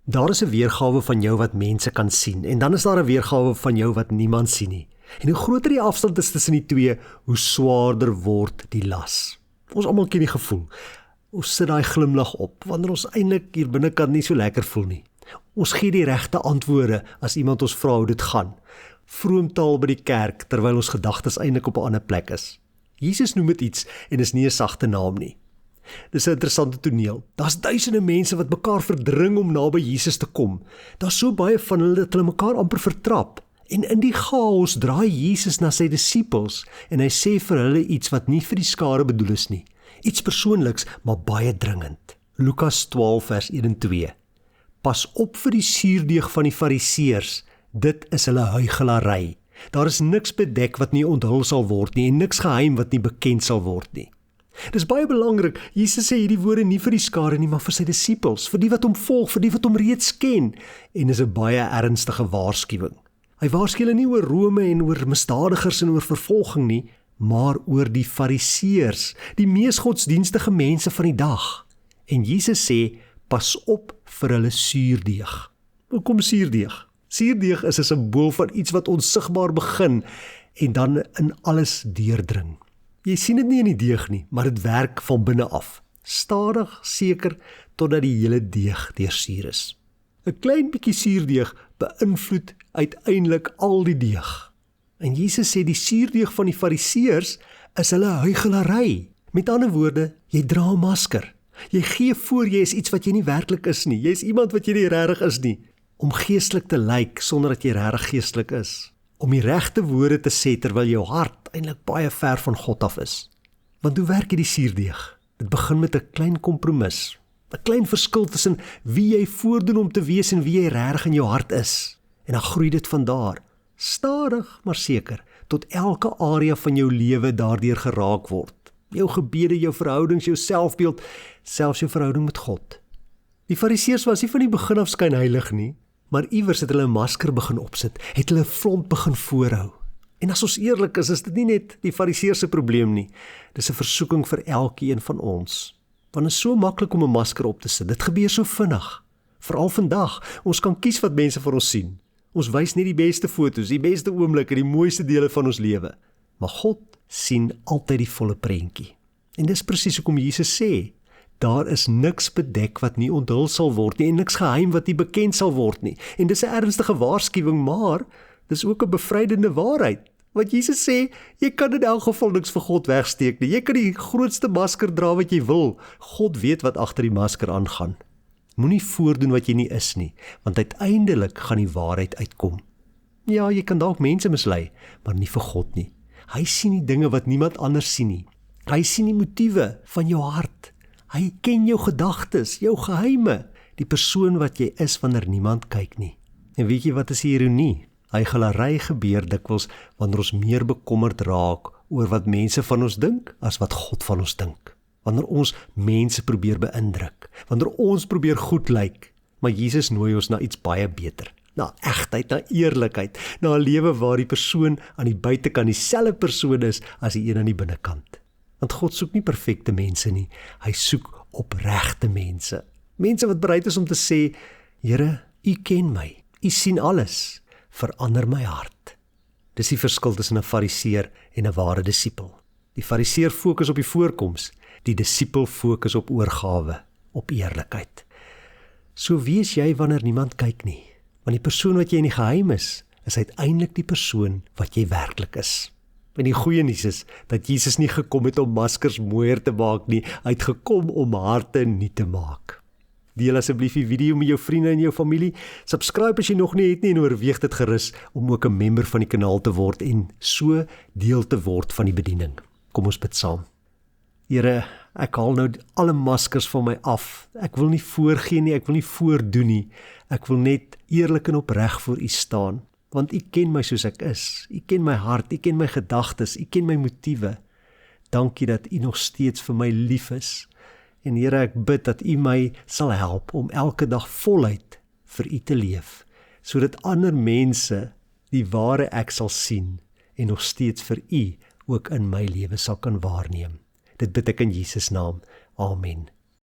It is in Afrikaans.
Daar is 'n weergawe van jou wat mense kan sien, en dan is daar 'n weergawe van jou wat niemand sien nie. En hoe groter die afstand is tussen die twee, hoe swaarder word die las. Ons almal ken die gevoel. Ons sit daai glimlag op, wanneer ons eintlik hier binnekant nie so lekker voel nie. Ons gee die regte antwoorde as iemand ons vra hoe dit gaan. Vroomtaal by die kerk, terwyl ons gedagtes eintlik op 'n ander plek is. Jesus noem dit iets, en is nie 'n sagte naam nie. Dis 'n interessante toneel. Daar's duisende mense wat mekaar verdring om naby Jesus te kom. Daar's so baie van hulle dat hulle mekaar amper vertrap. En in die chaos draai Jesus na sy disippels en hy sê vir hulle iets wat nie vir die skare bedoel is nie. Iets persoonliks, maar baie dringend. Lukas 12 vers 1 en 2. Pas op vir die suurdeeg van die fariseërs. Dit is hulle huigelary. Daar is niks bedek wat nie onthul sal word nie en niks geheim wat nie bekend sal word nie. Dis baie belangrik, Jesus sê hierdie woorde nie vir die skare nie, maar vir sy disippels, vir die wat hom volg, vir die wat hom reeds ken, en is 'n baie ernstige waarskuwing. Hy waarsku hulle nie oor Rome en oor misdadigers en oor vervolging nie, maar oor die fariseërs, die mees godsdienstige mense van die dag. En Jesus sê, pas op vir hulle suurdeeg. Hoekom suurdeeg? Suurdeeg is 'n simbool van iets wat onsigbaar begin en dan in alles deurdring. Jy sien dit nie in die deeg nie, maar dit werk van binne af. Stadig, seker, totdat die hele deeg deursuur is. 'n Klein bietjie suurdeeg beïnvloed uiteindelik al die deeg. En Jesus sê die suurdeeg van die fariseërs is hulle huigelary. Met ander woorde, jy dra 'n masker. Jy gee voor jy is iets wat jy nie werklik is nie. Jy is iemand wat jy nie regtig is nie. Om geestelik te lyk sonder dat jy regtig geestelik is. Om die regte woorde te sê terwyl jou hart eintlik baie ver van God af is. Want hoe werk hierdie suurdeeg? Dit begin met 'n klein kompromis. 'n Klein verskil tussen wie jy voordoen om te wees en wie jy regtig in jou hart is. En dan groei dit van daar, stadig maar seker, tot elke area van jou lewe daardeur geraak word. Jou gebede, jou verhoudings, jou selfbeeld, selfs jou verhouding met God. Die fariseërs was nie van die begin af skynheilig nie, maar iewers het hulle 'n masker begin opsit, het hulle 'n front begin voorhou. En as ons eerlik is dit nie net die fariseërs se probleem nie, dis 'n versoeking vir elkeen van ons. Want dit is so maklik om 'n masker op te sit, dit gebeur so vinnig. Veral vandag, ons kan kies wat mense van ons sien. Ons wys net die beste foto's, die beste oomblikke, die mooiste dele van ons lewe. Maar God sien altyd die volle prentjie. En dis presies hoekom Jesus sê, daar is niks bedek wat nie onthul sal word nie en niks geheim wat nie bekend sal word nie. En dis 'n ernstige waarskuwing, maar dis ook 'n bevrydende waarheid. Want Jesus sê, jy kan in elk geval niks vir God wegsteek nie. Jy kan die grootste masker dra wat jy wil. God weet wat agter die masker aangaan. Moenie voordoen wat jy nie is nie, want uiteindelik gaan die waarheid uitkom. Ja, jy kan dalk mense mislei, maar nie vir God nie. Hy sien die dinge wat niemand anders sien nie. Hy sien die motiewe van jou hart. Hy ken jou gedagtes, jou geheime, die persoon wat jy is wanneer niemand kyk nie. En weet jy wat is die ironie? Huigelary gebeur dikwels wanneer ons meer bekommerd raak oor wat mense van ons dink as wat God van ons dink. Wanneer ons mense probeer beïndruk, wanneer ons probeer goed lyk, maar Jesus nooi ons na iets baie beter. Na egtheid, na eerlikheid, na 'n lewe waar die persoon aan die buitekant dieselfde persoon is as die een aan die binnekant. Want God soek nie perfekte mense nie, hy soek opregte mense. Mense wat bereid is om te sê, Here, U ken my, U sien alles, verander my hart. Dis die verskil tussen 'n fariseer en 'n ware disipel. Die fariseer fokus op die voorkoms, die disipel fokus op oorgawe, op eerlikheid. So wees jy wanneer niemand kyk nie, want die persoon wat jy in die geheim is uiteindelik die persoon wat jy werklik is. En die goeie nuus is, dat Jesus nie gekom het om maskers mooier te maak nie, hy het gekom om harte nuut te maak. Deel asseblief die video met jou vriende en jou familie, subscribe as jy nog nie het nie en oorweeg dit gerus om ook 'n member van die kanaal te word en so deel te word van die bediening. Kom ons bid saam. Here, ek haal nou alle maskers van my af. Ek wil nie voorgee nie, ek wil nie voordoen nie. Ek wil net eerlik en opreg voor U staan, want U ken my soos ek is. U ken my hart, U ken my gedagtes, U ken my motiewe. Dankie dat U nog steeds vir my lief is. En Here, ek bid dat U my sal help om elke dag voluit vir U te leef, sodat ander mense die ware ek sal sien en nog steeds vir U ook in my lewe sal kan waarneem. Dit bid ek in Jesus naam. Amen.